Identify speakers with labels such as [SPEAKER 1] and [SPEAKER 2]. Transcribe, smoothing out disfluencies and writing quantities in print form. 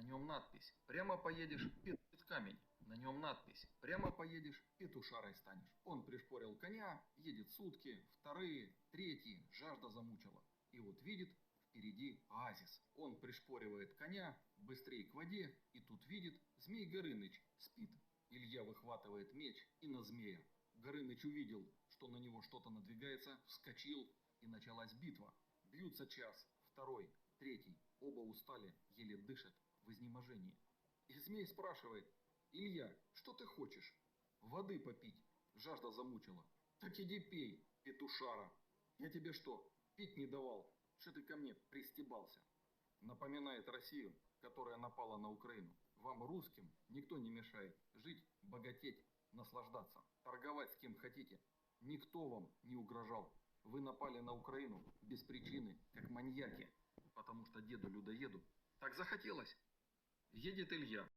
[SPEAKER 1] нем надпись «Прямо поедешь, камень». На нем надпись «Прямо поедешь, петушарой станешь». Он пришпорил коня, едет сутки, вторые, третьи, жажда замучила. И вот видит впереди оазис. Он пришпоривает коня, быстрее к воде, и тут видит, Змей Горыныч спит. Илья выхватывает меч и на змея. Горыныч увидел, что на него что-то надвигается, вскочил, и началась битва. Бьются час, второй, третий, оба устали, еле дышат в изнеможении. И змей спрашивает: «Илья, что ты хочешь?» «Воды попить, жажда замучила». «Так иди пей, петушара. Я тебе что, пить не давал? Что ты ко мне пристебался?» Напоминает Россию, которая напала на Украину. Вам, русским, никто не мешает жить, богатеть, наслаждаться, торговать с кем хотите. Никто вам не угрожал. Вы напали на Украину без причины, как маньяки, потому что деду-людоеду так захотелось. Едет Илья.